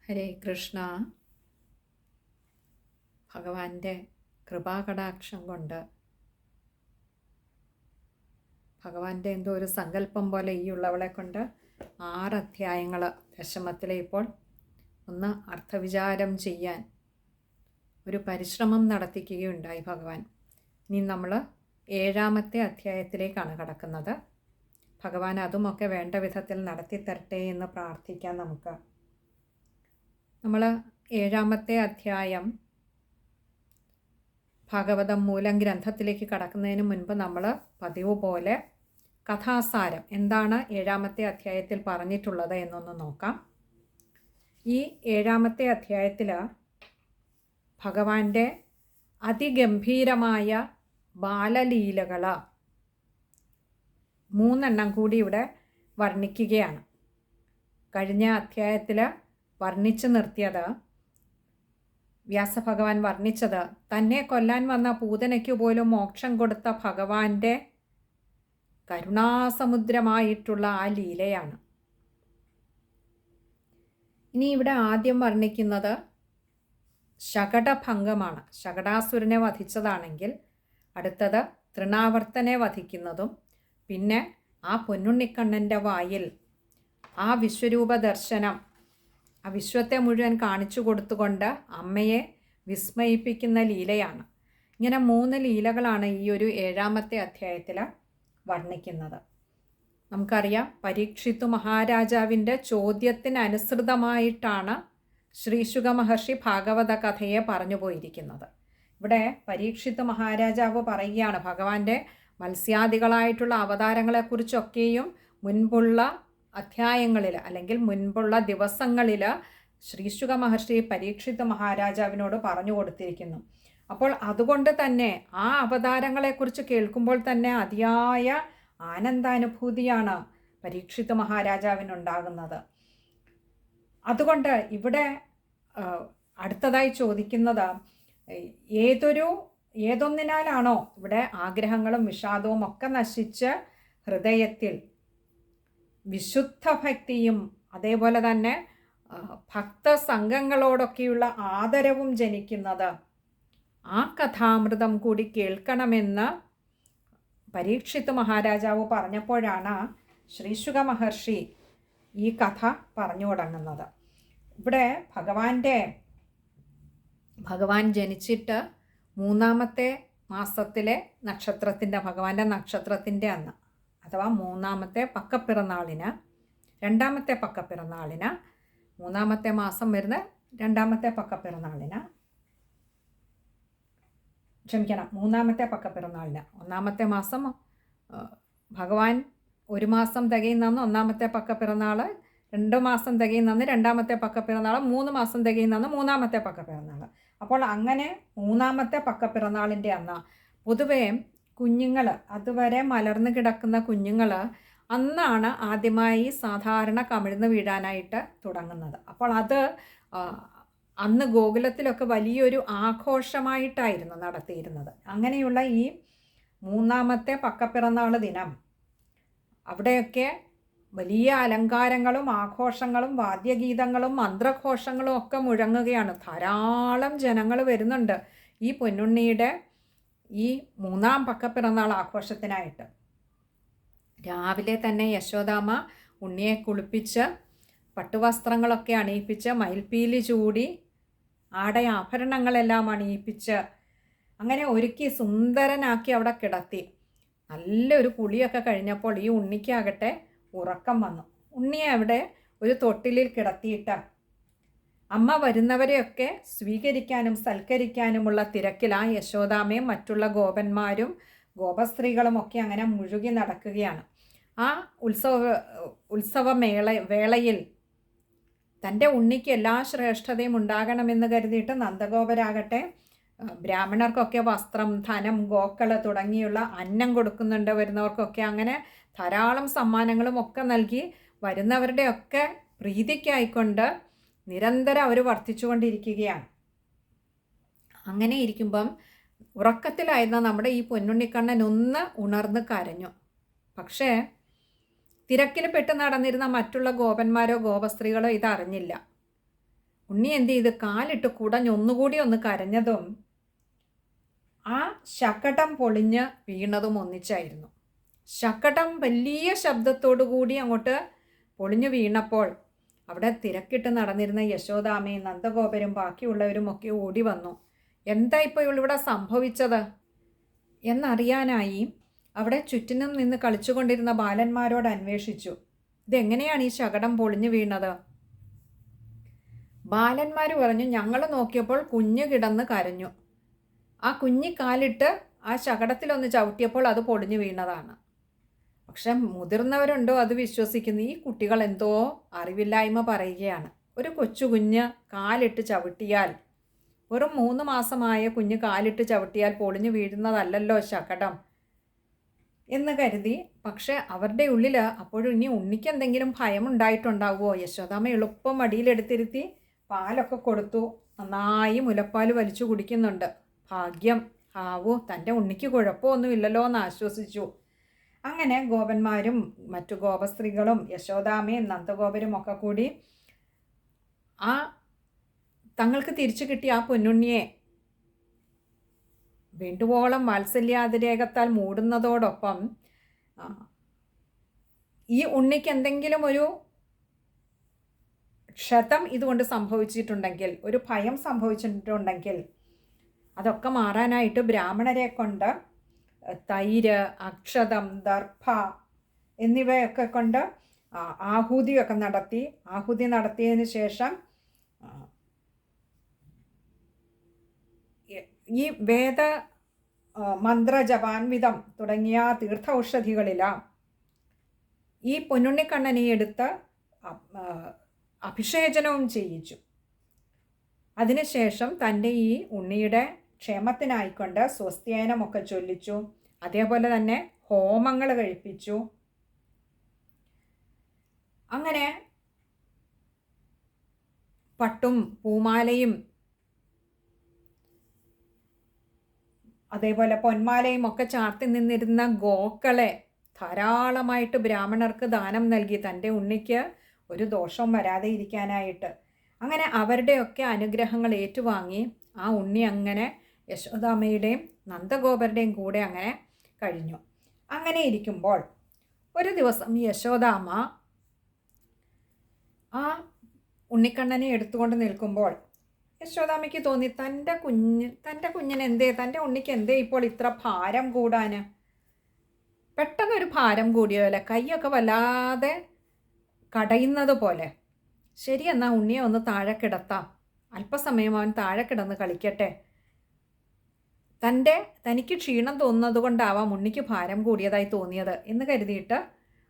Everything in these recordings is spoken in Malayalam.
ഹരേ കൃഷ്ണ. ഭഗവാന്റെ കൃപാകടാക്ഷം കൊണ്ട് ഭഗവാന്റെ എന്തോ ഒരു സങ്കല്പം പോലെ ഈ ഉള്ളവളെ കൊണ്ട് 6 അധ്യായങ്ങൾ ദശമത്തിലെ ഇപ്പോൾ ഒന്ന് അർത്ഥവിചാരം ചെയ്യാൻ ഒരു പരിശ്രമം നടത്തിക്കുകയുണ്ടായി ഭഗവാൻ. ഇനി നമ്മൾ 7ാമത്തെ അധ്യായത്തിലേക്കാണ് കടക്കുന്നത്. ഭഗവാൻ അതുമൊക്കെ വേണ്ട വിധത്തിൽ നടത്തിത്തരട്ടെ എന്ന് പ്രാർത്ഥിക്കാം. നമുക്ക് നമ്മൾ 7ാമത്തെ അധ്യായം ഭാഗവതം മൂലം ഗ്രന്ഥത്തിലേക്ക് കടക്കുന്നതിന് മുൻപ് നമ്മൾ പതിവ് പോലെ കഥാസാരം എന്താണ് 7ാമത്തെ അധ്യായത്തിൽ പറഞ്ഞിട്ടുള്ളത് എന്നൊന്ന് നോക്കാം. ഈ 7ാമത്തെ അധ്യായത്തിൽ ഭഗവാന്റെ അതിഗംഭീരമായ ബാലലീലകൾ 3 കൂടി ഇവിടെ വർണ്ണിക്കുകയാണ്. കഴിഞ്ഞ അധ്യായത്തിൽ വർണ്ണിച്ചു നിർത്തിയത്, വ്യാസഭഗവാൻ വർണ്ണിച്ചത് തന്നെ കൊല്ലാൻ വന്ന പൂതനയ്ക്കു പോലും മോക്ഷം കൊടുത്ത ഭഗവാന്റെ കരുണാസമുദ്രമായിട്ടുള്ള ആ ലീലയാണ്. ഇനി ഇവിടെ ആദ്യം വർണ്ണിക്കുന്നത് ശകടഭംഗമാണ്. ശകടാസുരനെ വധിച്ചതാണെങ്കിൽ അടുത്തത് തൃണാവർത്തനെ വധിക്കുന്നതും, പിന്നെ ആ പൊന്നുണ്ണിക്കണ്ണൻ്റെ വായിൽ ആ വിശ്വരൂപ ദർശനം, ആ വിശ്വത്തെ മുഴുവൻ കാണിച്ചു കൊടുത്തുകൊണ്ട് അമ്മയെ വിസ്മയിപ്പിക്കുന്ന ലീലയാണ്. ഇങ്ങനെ 3 ലീലകളാണ് ഈ ഒരു 7ാമത്തെ അധ്യായത്തിൽ വർണ്ണിക്കുന്നത്. നമുക്കറിയാം, പരീക്ഷിത്തു മഹാരാജാവിൻ്റെ ചോദ്യത്തിനനുസൃതമായിട്ടാണ് ശ്രീശുക മഹർഷി ഭാഗവത കഥയെ പറഞ്ഞു പോയിരിക്കുന്നത്. ഇവിടെ പരീക്ഷിത്തു മഹാരാജാവ് പറയുകയാണ്, ഭഗവാന്റെ മത്സ്യാദികളായിട്ടുള്ള അവതാരങ്ങളെക്കുറിച്ചൊക്കെയും മുൻപുള്ള അധ്യായങ്ങളിൽ അല്ലെങ്കിൽ മുൻപുള്ള ദിവസങ്ങളിൽ ശ്രീശുക മഹർഷി പരീക്ഷിത് മഹാരാജാവിനോട് പറഞ്ഞു കൊടുത്തിരിക്കുന്നു. അപ്പോൾ അതുകൊണ്ട് തന്നെ ആ അവതാരങ്ങളെക്കുറിച്ച് കേൾക്കുമ്പോൾ തന്നെ അതിയായ ആനന്ദാനുഭൂതിയാണ് പരീക്ഷിത് മഹാരാജാവിനുണ്ടാകുന്നത്. അതുകൊണ്ട് ഇവിടെ അടുത്തതായി ചോദിക്കുന്നത്, ഏതൊന്നിനാലാണോ ഇവിടെ ആഗ്രഹങ്ങളും വിഷാദവും ഒക്കെ നശിച്ച് ഹൃദയത്തിൽ വിശുദ്ധ ഭക്തിയും അതേപോലെ തന്നെ ഭക്തസംഘങ്ങളോടൊക്കെയുള്ള ആദരവും ജനിക്കുന്നത്, ആ കഥാമൃതം കൂടി കേൾക്കണമെന്ന് പരീക്ഷിത് മഹാരാജാവ് പറഞ്ഞപ്പോഴാണ് ശ്രീശുക മഹർഷി ഈ കഥ പറഞ്ഞു തുടങ്ങുന്നത്. ഇവിടെ ഭഗവാൻ ജനിച്ചിട്ട് 3ാമത്തെ മാസത്തിലെ നക്ഷത്രത്തിൻ്റെ, ഭഗവാന്റെ നക്ഷത്രത്തിൻ്റെ അന്ന്, അഥവാ 3ാമത്തെ പക്കപ്പിറന്നാളിന്, 2ാമത്തെ പക്കപ്പിറന്നാളിന്, 3ാമത്തെ മാസം വരുന്ന 2ാമത്തെ പക്കപ്പിറന്നാളിന്, ക്ഷമിക്കണം, 3ാമത്തെ പക്കപ്പിറന്നാളിന്, 1ാമത്തെ മാസം ഭഗവാൻ 1 മാസം തികയുന്നന്ന് 1ാമത്തെ പക്കപ്പിറന്നാൾ, 2 മാസം തികയുന്നന്ന് 2ാമത്തെ പക്കപ്പിറന്നാൾ, 3 മാസം തികയുന്നന്ന് 3ാമത്തെ പക്കപ്പിറന്നാൾ. അപ്പോൾ അങ്ങനെ 3ാമത്തെ പക്കപ്പിറന്നാളിൻ്റെ അന്ന് പൊതുവേ കുഞ്ഞുങ്ങൾ, അതുവരെ മലർന്നു കിടക്കുന്ന കുഞ്ഞുങ്ങൾ അന്നാണ് ആദ്യമായി സാധാരണ കമിഴ്ന്ന് വീഴാനായിട്ട് തുടങ്ങുന്നത്. അപ്പോൾ അത് അന്ന് ഗോകുലത്തിലൊക്കെ വലിയൊരു ആഘോഷമായിട്ടായിരുന്നു നടത്തിയിരുന്നത്. അങ്ങനെയുള്ള ഈ 3ാമത്തെ പക്കപ്പിറന്നാൾ ദിനം അവിടെയൊക്കെ വലിയ അലങ്കാരങ്ങളും ആഘോഷങ്ങളും വാദ്യഗീതങ്ങളും മന്ത്രഘോഷങ്ങളും ഒക്കെ മുഴങ്ങുകയാണ്. ധാരാളം ജനങ്ങൾ വരുന്നുണ്ട് ഈ പൊന്നുണ്ണിയുടെ ഈ 3ാം പക്കപ്പിറന്നാൾ ആഘോഷത്തിനായിട്ട്. രാവിലെ തന്നെ യശോദാമ്മ ഉണ്ണിയെ കുളിപ്പിച്ച് പട്ടുവസ്ത്രങ്ങളൊക്കെ അണിയിപ്പിച്ച് മയിൽപ്പീലി ചൂടി ആഭരണങ്ങളെല്ലാം അണിയിപ്പിച്ച് അങ്ങനെ ഒരുക്കി സുന്ദരനാക്കി അവിടെ കിടത്തി. നല്ലൊരു കുളിയൊക്കെ കഴിഞ്ഞപ്പോൾ ഈ ഉണ്ണിക്കാകട്ടെ ഉറക്കം വന്നു. ഉണ്ണിയെ അവിടെ ഒരു തൊട്ടിലിൽ കിടത്തിയിട്ട് അമ്മ വരുന്നവരെയൊക്കെ സ്വീകരിക്കാനും സൽക്കരിക്കാനുമുള്ള തിരക്കിൽ ആ യശോദാമ്മയും മറ്റുള്ള ഗോപന്മാരും ഗോപസ്ത്രീകളും ഒക്കെ അങ്ങനെ മുഴുകി നടക്കുകയാണ്. ആ വേളയിൽ തൻ്റെ ഉണ്ണിക്ക് എല്ലാ ശ്രേഷ്ഠതയും ഉണ്ടാകണമെന്ന് കരുതിയിട്ട് നന്ദഗോപരാകട്ടെ ബ്രാഹ്മണർക്കൊക്കെ വസ്ത്രം, ധനം, ഗോക്കൾ തുടങ്ങിയുള്ള അന്നം കൊടുക്കുന്നുണ്ട് വരുന്നവർക്കൊക്കെ. അങ്ങനെ ധാരാളം സമ്മാനങ്ങളും ഒക്കെ നൽകി വരുന്നവരുടെയൊക്കെ പ്രീതിക്കായിക്കൊണ്ട് നിരന്തരം അവർ വർദ്ധിച്ചുകൊണ്ടിരിക്കുകയാണ്. അങ്ങനെ ഇരിക്കുമ്പം ഉറക്കത്തിലായിരുന്ന നമ്മുടെ ഈ പൊന്നുണ്ണിക്കണ്ണൻ ഒന്ന് ഉണർന്ന് കരഞ്ഞു. പക്ഷേ തിരക്കിൽ പെട്ട് നടന്നിരുന്ന മറ്റുള്ള ഗോപന്മാരോ ഗോപസ്ത്രീകളോ ഇതറിഞ്ഞില്ല. ഉണ്ണി എന്ത് ചെയ്ത് കാലിട്ട് കുടഞ്ഞൊന്നുകൂടി ഒന്ന് കരഞ്ഞതും ആ ശകടം പൊളിഞ്ഞ് വീണതും ഒന്നിച്ചായിരുന്നു. ശകടം വലിയ ശബ്ദത്തോടു കൂടി അങ്ങോട്ട് പൊളിഞ്ഞു വീണപ്പോൾ അവിടെ തിരക്കിട്ട് നടന്നിരുന്ന യശോദാമ്മയും നന്ദഗോപരും ബാക്കിയുള്ളവരും ഒക്കെ ഓടി വന്നു. എന്താ ഇപ്പോൾ ഇവിടെ സംഭവിച്ചത് എന്നറിയാനായി അവിടെ ചുറ്റിനും നിന്ന് കളിച്ചുകൊണ്ടിരുന്ന ബാലന്മാരോട് അന്വേഷിച്ചു. ഇതെങ്ങനെയാണ് ഈ ശകടം പൊളിഞ്ഞു വീണത്? ബാലന്മാർ പറഞ്ഞു, ഞങ്ങൾ നോക്കിയപ്പോൾ കുഞ്ഞ് കിടന്ന് കരഞ്ഞു. ആ കുഞ്ഞി കാലിട്ട് ആ ശകടത്തിലൊന്ന് ചവിട്ടിയപ്പോൾ അത് പൊളിഞ്ഞു വീണതാണ്. പക്ഷെ മുതിർന്നവരുണ്ടോ അത് വിശ്വസിക്കുന്നു? ഈ കുട്ടികൾ എന്തോ അറിവില്ലായ്മ പറയുകയാണ്. ഒരു കൊച്ചു കുഞ്ഞ് കാലിട്ട് ചവിട്ടിയാൽ, വെറും 3 മാസമായ കുഞ്ഞ് കാലിട്ട് ചവിട്ടിയാൽ പൊളിഞ്ഞു വീഴുന്നതല്ലല്ലോ ശകടം എന്ന് കരുതി. പക്ഷെ അവരുടെ ഉള്ളിൽ അപ്പോഴും ഇനി ഉണ്ണിക്ക് എന്തെങ്കിലും ഭയമുണ്ടായിട്ടുണ്ടാവുമോ? യശോദാമ്മ എളുപ്പം മടിയിലെടുത്തിരുത്തി പാലൊക്കെ കൊടുത്തു. നന്നായി മുലപ്പാൽ വലിച്ചു കുടിക്കുന്നുണ്ട്. ഭാഗ്യം, ആവോ തൻ്റെ ഉണ്ണിക്ക് കുഴപ്പമൊന്നുമില്ലല്ലോ എന്ന് ആശ്വസിച്ചു. അങ്ങനെ ഗോപന്മാരും മറ്റു ഗോപസ്ത്രീകളും യശോദാമ്മയും നന്ദഗോപരും ഒക്കെ കൂടി ആ തങ്ങൾക്ക് തിരിച്ചു കിട്ടിയ ആ പൊന്നുണ്ണിയെ വേണ്ടുവോളം വാത്സല്യാതിരേകത്താൽ മൂടുന്നതോടൊപ്പം ഈ ഉണ്ണിക്ക് എന്തെങ്കിലും ഒരു ക്ഷതം ഇതുകൊണ്ട് സംഭവിച്ചിട്ടുണ്ടെങ്കിൽ, ഒരു ഭയം സംഭവിച്ചിട്ടുണ്ടെങ്കിൽ അതൊക്കെ മാറാനായിട്ട് ബ്രാഹ്മണരെ കൊണ്ട് തൈര്, അക്ഷതം, ദർഭ എന്നിവയൊക്കെ കൊണ്ട് ആഹൂതിയൊക്കെ നടത്തി. ആഹൂതി നടത്തിയതിന് ശേഷം ഈ വേദ മന്ത്രജപാൻവിധം തുടങ്ങിയ തീർത്ഥ ഔഷധികളിലാണ് ഈ പൊന്നുണ്ണിക്കണ്ണനെ എടുത്ത് അഭിഷേചനവും ചെയ്യിച്ചു. അതിനുശേഷം തൻ്റെ ഈ ഉണ്ണിയുടെ ക്ഷേമത്തിനായിക്കൊണ്ട് സ്വസ്തിയനമൊക്കെ ചൊല്ലിച്ചു. അതേപോലെ തന്നെ ഹോമങ്ങൾ കഴിപ്പിച്ചു. അങ്ങനെ പട്ടും പൂമാലയും അതേപോലെ പൊന്മാലയും ഒക്കെ ചാർത്തി നിന്നിരുന്ന ഗോക്കളെ ധാരാളമായിട്ട് ബ്രാഹ്മണർക്ക് ദാനം നൽകി, തൻ്റെ ഉണ്ണിക്ക് ഒരു ദോഷവും വരാതെ ഇരിക്കാനായിട്ട്. അങ്ങനെ അവരുടെയൊക്കെ അനുഗ്രഹങ്ങൾ ഏറ്റുവാങ്ങി ആ ഉണ്ണി അങ്ങനെ യശോദാമ്മയുടെയും നന്ദഗോപരുടെയും കൂടെ അങ്ങനെ കഴിഞ്ഞു. അങ്ങനെ ഇരിക്കുമ്പോൾ ഒരു ദിവസം യശോദാമ്മ ആ ഉണ്ണിക്കണ്ണനെ എടുത്തുകൊണ്ട് നിൽക്കുമ്പോൾ യശോദാമ്മയ്ക്ക് തോന്നി, തൻ്റെ കുഞ്ഞിന് എന്തേ, തൻ്റെ ഉണ്ണിക്ക് എന്തേ ഇപ്പോൾ ഇത്ര ഭാരം കൂടാൻ? പെട്ടെന്നൊരു ഭാരം കൂടിയതല്ലേ, കൈയൊക്കെ വല്ലാതെ കടയുന്നത് പോലെ. ശരി, എന്നാൽ ഉണ്ണിയെ ഒന്ന് താഴെ കിടത്താം, അല്പസമയം അവൻ താഴെ കിടന്ന് കളിക്കട്ടെ. തനിക്ക് ക്ഷീണം തോന്നുന്നത് കൊണ്ടാവാം ഉണ്ണിക്ക് ഭാരം കൂടിയതായി തോന്നിയത് എന്ന് കരുതിയിട്ട്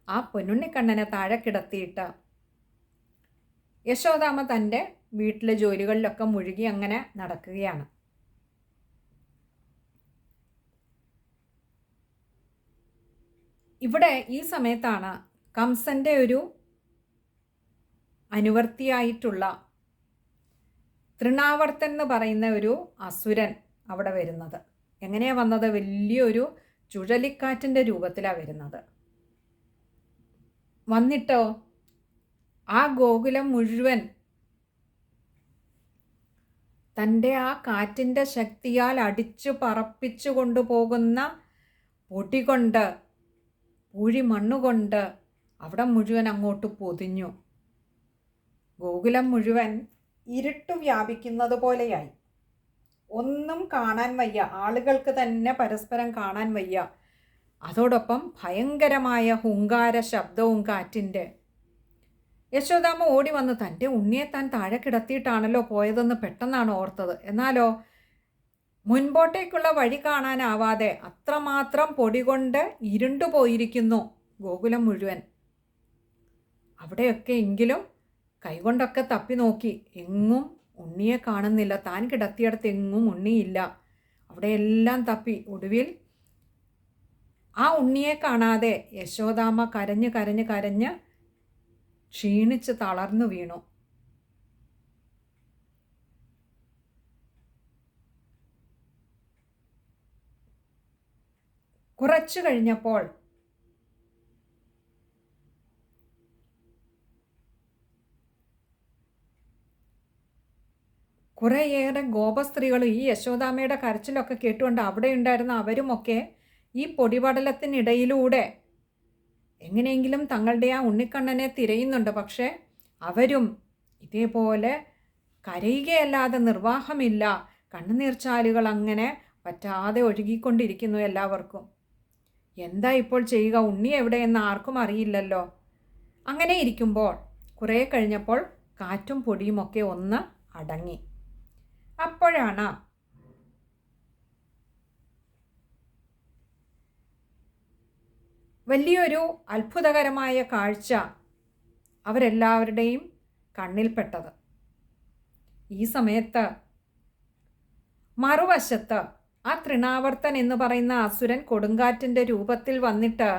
ആ പൊന്നുണ്ണിക്കണ്ണനെ താഴെ കിടത്തിയിട്ട് യശോദാമ്മ തൻ്റെ വീട്ടിലെ ജോലികളിലൊക്കെ മുഴുകി അങ്ങനെ നടക്കുകയാണ്. ഇവിടെ ഈ സമയത്താണ് കംസൻ്റെ ഒരു അനുവർത്തിയായിട്ടുള്ള തൃണാവർത്തൻ എന്ന് പറയുന്ന ഒരു അസുരൻ അവിടെ വരുന്നത്. എങ്ങനെയാണ് വന്നത്? വലിയൊരു ചുഴലിക്കാറ്റിൻ്റെ രൂപത്തിലാണ് വരുന്നത്. വന്നിട്ടോ ആ ഗോകുലം മുഴുവൻ തൻ്റെ ആ കാറ്റിൻ്റെ ശക്തിയാൽ അടിച്ചു പറപ്പിച്ചു കൊണ്ടുപോകുന്ന പൊടി കൊണ്ട്, പൂഴി മണ്ണുകൊണ്ട് അവിടെ മുഴുവൻ അങ്ങോട്ട് പൊതിഞ്ഞു. ഗോകുലം മുഴുവൻ ഇരുട്ട് വ്യാപിക്കുന്നത് പോലെയായി. ഒന്നും കാണാൻ വയ്യ, ആളുകൾക്ക് തന്നെ പരസ്പരം കാണാൻ വയ്യ. അതോടൊപ്പം ഭയങ്കരമായ ഹുങ്കാര ശബ്ദവും കാറ്റിൻ്റെ. യശോദാമ്മ ഓടി വന്ന് തൻ്റെ ഉണ്ണിയെ താൻ താഴെ കിടത്തിയിട്ടാണല്ലോ പോയതെന്ന് പെട്ടെന്നാണ് ഓർത്തത്. എന്നാലോ മുൻപോട്ടേക്കുള്ള വഴി കാണാനാവാതെ അത്രമാത്രം പൊടി കൊണ്ട് ഇരുണ്ടുപോയിരിക്കുന്നു ഗോകുലം മുഴുവൻ. അവിടെയൊക്കെ എങ്കിലും കൈകൊണ്ടൊക്കെ തപ്പി നോക്കി, എങ്ങും ഉണ്ണിയെ കാണുന്നില്ല. താൻ കിടത്തിയിടത്ത് എങ്ങും ഉണ്ണിയില്ല. അവിടെയെല്ലാം തപ്പി ഒടുവിൽ ആ ഉണ്ണിയെ കാണാതെ യശോദാമ്മ കരഞ്ഞ് കരഞ്ഞ് കരഞ്ഞ് ക്ഷീണിച്ച് തളർന്നു വീണു. കുറച്ചു കഴിഞ്ഞപ്പോൾ കുറേയേറെ ഗോപസ്ത്രീകൾ ഈ യശോദാമ്മയുടെ കരച്ചിലൊക്കെ കേട്ടുകൊണ്ട് അവിടെ ഉണ്ടായിരുന്ന അവരുമൊക്കെ ഈ പൊടിപടലത്തിനിടയിലൂടെ എങ്ങനെയെങ്കിലും തങ്ങളുടെ ആ ഉണ്ണിക്കണ്ണനെ തിരയുന്നുണ്ട്. പക്ഷേ അവരും ഇതേപോലെ കരയുകയല്ലാതെ നിർവാഹമില്ല. കണ്ണുനീർച്ചാലുകൾ അങ്ങനെ പറ്റാതെ ഒഴുകിക്കൊണ്ടിരിക്കുന്നു എല്ലാവർക്കും. എന്താ ഇപ്പോൾ ചെയ്യുക? ഉണ്ണി എവിടെയെന്ന് ആർക്കും അറിയില്ലല്ലോ. അങ്ങനെ ഇരിക്കുമ്പോൾ കുറേ കഴിഞ്ഞപ്പോൾ കാറ്റും പൊടിയുമൊക്കെ ഒന്ന് അടങ്ങി. അപ്പോഴാണ് വലിയൊരു അത്ഭുതകരമായ കാഴ്ച അവരെല്ലാവരുടെയും കണ്ണിൽപ്പെട്ടത്. ഈ സമയത്ത് മറുവശത്ത് ആ തൃണാവർത്തൻ എന്ന് പറയുന്ന അസുരൻ കൊടുങ്കാറ്റിൻ്റെ രൂപത്തിൽ വന്നിട്ട്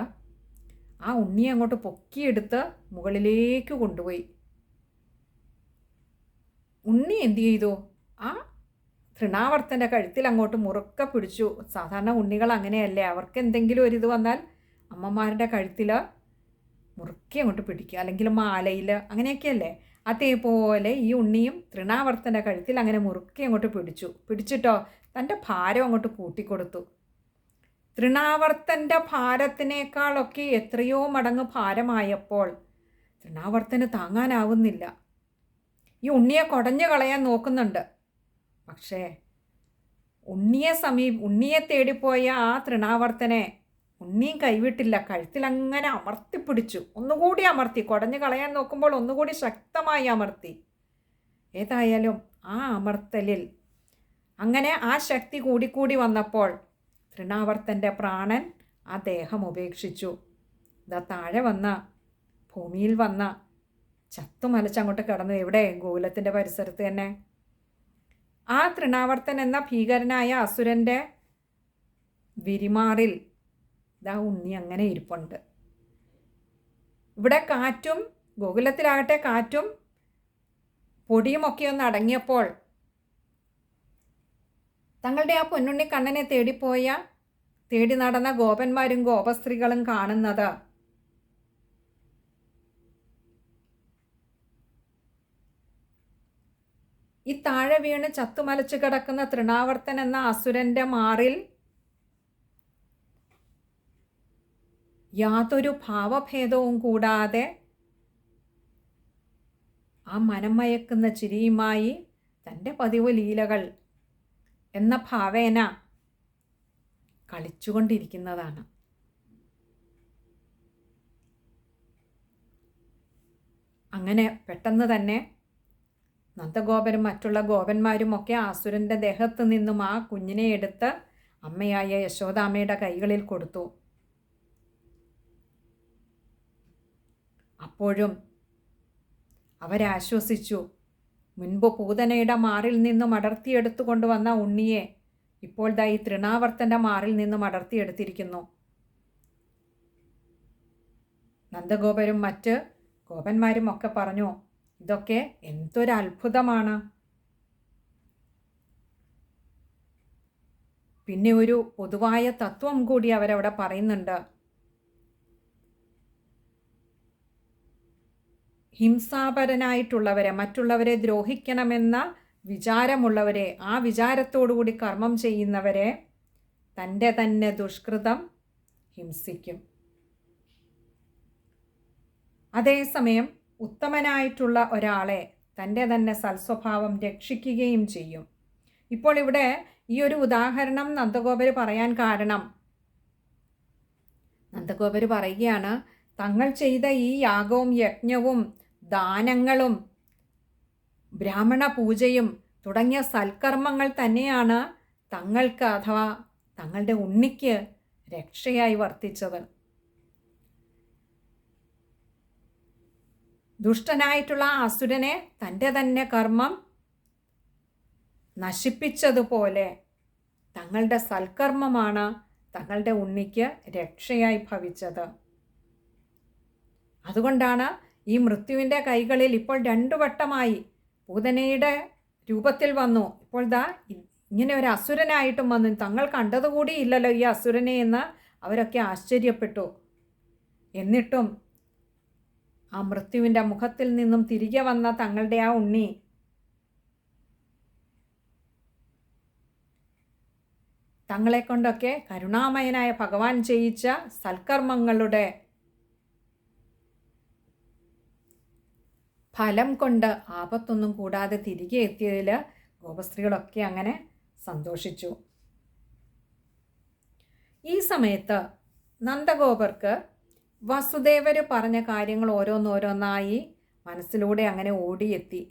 ആ ഉണ്ണിയെ അങ്ങോട്ട് പൊക്കിയെടുത്ത് മുകളിലേക്ക് കൊണ്ടുപോയി. ഉണ്ണി എന്തു ചെയ്തു? ആ തൃണാവർത്തൻ്റെ കഴുത്തിൽ അങ്ങോട്ട് മുറുക്ക പിടിച്ചു. സാധാരണ ഉണ്ണികൾ അങ്ങനെയല്ലേ, അവർക്ക് എന്തെങ്കിലും ഒരിത് വന്നാൽ അമ്മമാരുടെ കഴുത്തിൽ മുറുക്കി അങ്ങോട്ട് പിടിക്കുക, അല്ലെങ്കിൽ മാലയിൽ, അങ്ങനെയൊക്കെയല്ലേ. അതേപോലെ ഈ ഉണ്ണിയും തൃണാവർത്തൻ്റെ കഴുത്തിൽ അങ്ങനെ മുറുക്കി അങ്ങോട്ട് പിടിച്ചിട്ടോ തൻ്റെ ഭാരം അങ്ങോട്ട് കൂട്ടിക്കൊടുത്തു. തൃണാവർത്തൻ്റെ ഭാരത്തിനേക്കാളൊക്കെ എത്രയോ മടങ്ങ് ഭാരമായപ്പോൾ തൃണാവർത്തന് താങ്ങാനാവുന്നില്ല. ഈ ഉണ്ണിയെ കുടഞ്ഞു കളയാൻ നോക്കുന്നുണ്ട്. പക്ഷേ ഉണ്ണിയെ തേടിപ്പോയ ആ തൃണാവർത്തനെ ഉണ്ണിയും കൈവിട്ടില്ല. കഴുത്തിലങ്ങനെ അമർത്തിപ്പിടിച്ചു. ഒന്നുകൂടി അമർത്തി. കുടഞ്ഞു കളയാൻ നോക്കുമ്പോൾ ഒന്നുകൂടി ശക്തമായി അമർത്തി. ഏതായാലും ആ അമർത്തലിൽ അങ്ങനെ ആ ശക്തി കൂടിക്കൂടി വന്നപ്പോൾ തൃണാവർത്തൻ്റെ പ്രാണൻ ആ ദേഹം ഉപേക്ഷിച്ചു. ഇതാ താഴെ വന്ന ഭൂമിയിൽ വന്ന ചത്തുമലച്ചങ്ങോട്ട് കിടന്നു. എവിടെ? ഗോകുലത്തിൻ്റെ പരിസരത്ത് തന്നെ. ആ തൃണാവർത്തൻ എന്ന ഭീകരനായ അസുരൻ്റെ വിരിമാറിൽ ഇതാ ഉണ്ണി അങ്ങനെ ഇരിപ്പുണ്ട്. ഇവിടെ കാറ്റും, ഗോകുലത്തിലാകട്ടെ കാറ്റും പൊടിയുമൊക്കെ ഒന്ന് അടങ്ങിയപ്പോൾ തങ്ങളുടെ ആ പൊന്നുണ്ണി കണ്ണനെ തേടി നടന്ന ഗോപന്മാരും ഗോപസ്ത്രീകളും കാണുന്നത് ഈ താഴെ വീണ് ചത്തുമലച്ചു കിടക്കുന്ന തൃണാവർത്തൻ എന്ന അസുരൻ്റെ മാറിൽ യാതൊരു ഭാവഭേദവും കൂടാതെ ആ മനം മയക്കുന്ന ചിരിയുമായി തൻ്റെ പതിവ് ലീലകൾ എന്ന ഭാവേന കളിച്ചുകൊണ്ടിരിക്കുന്നതാണ്. അങ്ങനെ പെട്ടെന്ന് തന്നെ നന്ദഗോപരും മറ്റുള്ള ഗോപന്മാരും ഒക്കെ അസുരൻ്റെ ദേഹത്ത് നിന്നും ആ കുഞ്ഞിനെ എടുത്ത് അമ്മയായ യശോദാമ്മയുടെ കൈകളിൽ കൊടുത്തു. അപ്പോഴും അവരാശ്വസിച്ചു. മുൻപ് പൂതനയുടെ മാറിൽ നിന്നും അടർത്തിയെടുത്തു കൊണ്ടുവന്ന ഉണ്ണിയെ ഇപ്പോൾ ദാ ഈ തൃണാവർത്തൻ്റെ മാറിൽ നിന്നും അടർത്തിയെടുത്തിരിക്കുന്നു. നന്ദഗോപരും മറ്റ് ഗോപന്മാരും ഒക്കെ പറഞ്ഞു, ഇതൊക്കെ എന്തൊരു അത്ഭുതമാണ്. പിന്നെ ഒരു പൊതുവായ തത്വം കൂടി അവരവിടെ പറയുന്നുണ്ട്. ഹിംസാപരനായിട്ടുള്ളവരെ, മറ്റുള്ളവരെ ദ്രോഹിക്കണമെന്ന വിചാരമുള്ളവരെ, ആ വിചാരത്തോടുകൂടി കർമ്മം ചെയ്യുന്നവരെ തൻ്റെ തന്നെ ദുഷ്കൃതം ഹിംസിക്കും. അതേസമയം ഉത്തമനായിട്ടുള്ള ഒരാളെ തൻ്റെ തന്നെ സൽസ്വഭാവം രക്ഷിക്കുകയും ചെയ്യും. ഇപ്പോൾ ഇവിടെ ഈ ഒരു ഉദാഹരണം നന്ദഗോപര് പറയാൻ കാരണം, നന്ദഗോപര് പറയുകയാണ്, തങ്ങൾ ചെയ്ത ഈ യാഗവും യജ്ഞവും ദാനങ്ങളും ബ്രാഹ്മണ പൂജയും തുടങ്ങിയ സൽക്കർമ്മങ്ങൾ തന്നെയാണ് തങ്ങൾക്ക് അഥവാ തങ്ങളുടെ ഉണ്ണിക്ക് രക്ഷയായി വർത്തിച്ചത്. ദുഷ്ടനായിട്ടുള്ള അസുരനെ തൻ്റെ തന്നെ കർമ്മം നശിപ്പിച്ചതുപോലെ തങ്ങളുടെ സൽക്കർമ്മമാണ് തങ്ങളുടെ ഉണ്ണിക്ക് രക്ഷയായി ഭവിച്ചത്. അതുകൊണ്ടാണ് ഈ മൃത്യുവിൻ്റെ കൈകളിൽ ഇപ്പോൾ 2 വട്ടമായി പൂതനയുടെ രൂപത്തിൽ വന്നു. ഇപ്പോൾ ദാ ഇങ്ങനെ ഒരു അസുരനായിട്ടും വന്നു. തങ്ങൾ കണ്ടതുകൂടി ഇല്ലല്ലോ ഈ അസുരനെ എന്ന് അവരൊക്കെ ആശ്ചര്യപ്പെട്ടു. എന്നിട്ടും ആ മൃത്യുവിൻ്റെ മുഖത്തിൽ നിന്നും തിരികെ വന്ന തങ്ങളുടെ ആ ഉണ്ണി തങ്ങളെ കൊണ്ടൊക്കെ കരുണാമയനായ ഭഗവാൻ ചെയ്യിച്ച സൽക്കർമ്മങ്ങളുടെ ഫലം കൊണ്ട് ആപത്തൊന്നും കൂടാതെ തിരികെ എത്തിയതിൽ ഗോപസ്ത്രീകളൊക്കെ അങ്ങനെ സന്തോഷിച്ചു. ഈ സമയത്ത് നന്ദഗോപർക്ക് വസുദേവർ പറഞ്ഞ കാര്യങ്ങൾ ഓരോന്നോരോന്നായി മനസ്സിലൂടെ അങ്ങനെ ഓടിയെത്തി.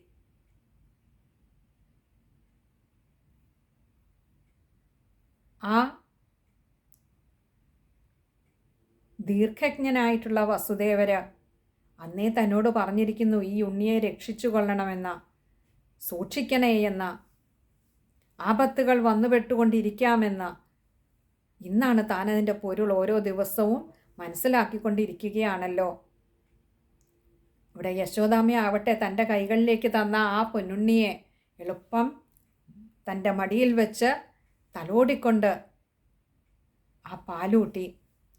ആ ദീർഘജ്ഞനായിട്ടുള്ള വസുദേവര് അന്നേ തന്നോട് പറഞ്ഞിരിക്കുന്നു, ഈ ഉണ്ണിയെ രക്ഷിച്ചു കൊള്ളണമെന്ന, സൂക്ഷിക്കണേ എന്ന, ആപത്തുകൾ വന്നുപെട്ടുകൊണ്ടിരിക്കാമെന്ന. ഇന്നാണ് താൻ അതിൻ്റെ പൊരുൾ ഓരോ ദിവസവും മനസ്സിലാക്കിക്കൊണ്ടിരിക്കുകയാണല്ലോ. ഇവിടെ യശോദാമ്മയാവട്ടെ തൻ്റെ കൈകളിലേക്ക് തന്ന ആ പൊന്നുണ്ണിയെ എളുപ്പം തൻ്റെ മടിയിൽ വെച്ച് തലോടിക്കൊണ്ട് ആ പാലൂട്ടി.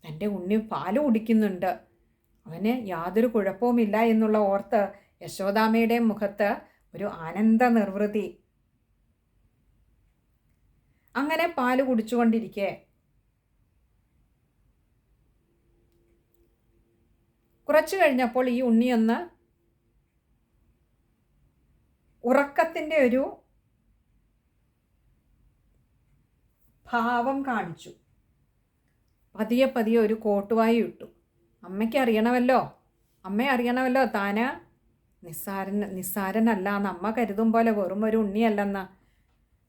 തൻ്റെ ഉണ്ണി പാല് കുടിക്കുന്നുണ്ട്, അവന് യാതൊരു കുഴപ്പവുമില്ല എന്നുള്ള ഓർത്ത് യശോദാമ്മയുടെ മുഖത്ത് ഒരു ആനന്ദ നിർവൃതി. അങ്ങനെ പാല് കുടിച്ചുകൊണ്ടിരിക്കെ കുറച്ചു കഴിഞ്ഞപ്പോൾ ഈ ഉണ്ണിയൊന്ന് ഉറക്കത്തിൻ്റെ ഒരു ഭാവം കാണിച്ചു. പതിയെ പതിയെ ഒരു കോട്ടുവായി ഇട്ടു. അമ്മയ്ക്ക് അറിയണമല്ലോ, താന് നിസ്സാരനല്ല എന്ന് അമ്മ കരുതും പോലെ വെറും ഒരു ഉണ്ണിയല്ലെന്ന്.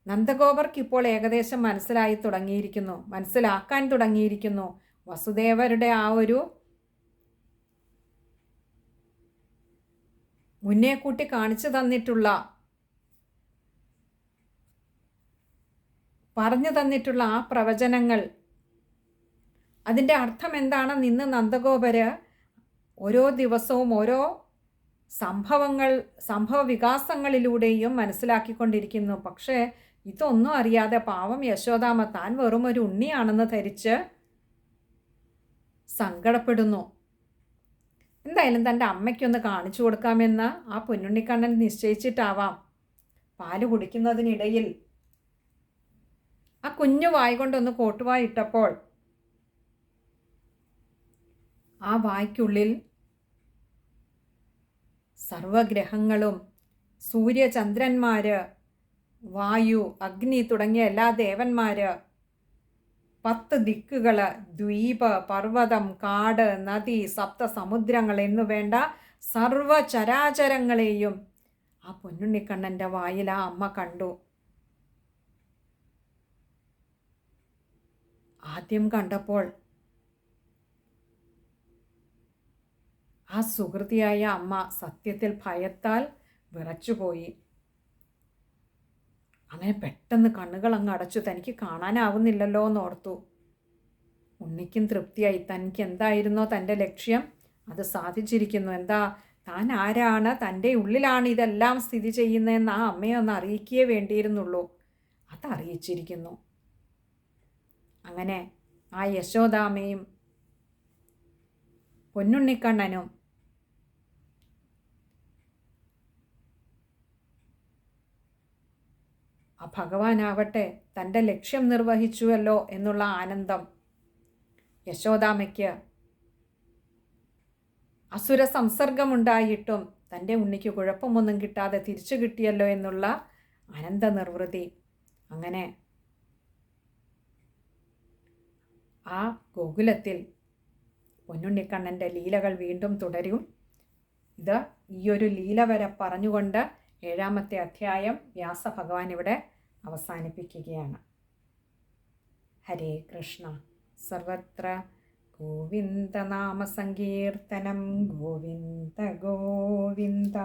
നന്ദഗോപർക്ക് ഇപ്പോൾ ഏകദേശം മനസ്സിലാക്കാൻ തുടങ്ങിയിരിക്കുന്നു. വസുദേവരുടെ ആ ഒരു മുന്നേ കൂട്ടി കാണിച്ചു തന്നിട്ടുള്ള, പറഞ്ഞു തന്നിട്ടുള്ള ആ പ്രവചനങ്ങൾ, അതിൻ്റെ അർത്ഥം എന്താണെന്ന് ഇന്ന് നന്ദഗോപര് ഓരോ ദിവസവും ഓരോ സംഭവ വികാസങ്ങളിലൂടെയും മനസ്സിലാക്കിക്കൊണ്ടിരിക്കുന്നു. പക്ഷേ ഇതൊന്നും അറിയാതെ പാവം യശോദാമ്മ താൻ വെറും ഒരു ഉണ്ണിയാണെന്ന് ധരിച്ച് സങ്കടപ്പെടുന്നു. എന്തായാലും തൻ്റെ അമ്മയ്ക്കൊന്ന് കാണിച്ചു കൊടുക്കാമെന്ന് ആ പൊന്നുണ്ണിക്കണ്ണൻ നിശ്ചയിച്ചിട്ടാവാം പാല് കുടിക്കുന്നതിനിടയിൽ ആ കുഞ്ഞു വായ കൊണ്ടൊന്ന് കോട്ടുവായി ഇട്ടപ്പോൾ ആ വായ്ക്കുള്ളിൽ സർവഗ്രഹങ്ങളും സൂര്യചന്ദ്രന്മാര്, വായു, അഗ്നി തുടങ്ങിയ എല്ലാ ദേവന്മാര്, 10 ദിക്കുകൾ, ദ്വീപ്, പർവ്വതം, കാട്, നദി, സപ്തസമുദ്രങ്ങൾ എന്നു വേണ്ട സർവചരാചരങ്ങളെയും ആ പൊന്നുണ്ണിക്കണ്ണൻ്റെ വായിൽ ആ അമ്മ കണ്ടു. ആദ്യം കണ്ടപ്പോൾ ആ സുഹൃതിയായ അമ്മ സത്യത്തിൽ ഭയത്താൽ വിറച്ചുപോയി. അങ്ങനെ പെട്ടെന്ന് കണ്ണുകൾ അങ്ങ് അടച്ചു. തനിക്ക് കാണാനാവുന്നില്ലല്ലോ എന്നോർത്തു. ഉണ്ണിക്കും തൃപ്തിയായി. തനിക്ക് എന്തായിരുന്നോ തൻ്റെ ലക്ഷ്യം അത് സാധിച്ചിരിക്കുന്നു. എന്താ, താൻ ആരാണ്, തൻ്റെ ഉള്ളിലാണ് ഇതെല്ലാം സ്ഥിതി ചെയ്യുന്നതെന്ന് ആ അമ്മയെ ഒന്ന് അറിയിക്കുകയേ വേണ്ടിയിരുന്നുള്ളൂ. അതറിയിച്ചിരിക്കുന്നു. അങ്ങനെ ആ യശോദാമ്മയും പൊന്നുണ്ണിക്കണ്ണനും ആ ഭഗവാനാവട്ടെ തൻ്റെ ലക്ഷ്യം നിർവഹിച്ചുവല്ലോ എന്നുള്ള ആനന്ദം യശോദാമ്മയ്ക്ക്. അസുര സംസർഗമുണ്ടായിട്ടും തൻ്റെ ഉണ്ണിക്ക് കുഴപ്പമൊന്നും കിട്ടാതെ തിരിച്ചു കിട്ടിയല്ലോ എന്നുള്ള ആനന്ദ നിർവൃതി. അങ്ങനെ ആ ഗോകുലത്തിൽ പൊന്നുണ്ണിക്കണ്ണൻ്റെ ലീലകൾ വീണ്ടും തുടരും. ഇത് ഈയൊരു ലീല വരെ പറഞ്ഞുകൊണ്ട് 7ാമത്തെ അധ്യായം വ്യാസഭഗവാൻ ഇവിടെ അവസാനിപ്പിക്കുകയാണ്. ഹരേ കൃഷ്ണ. സർവത്ര ഗോവിന്ദനാമസങ്കീർത്തനം. ഗോവിന്ദ ഗോവിന്ദ.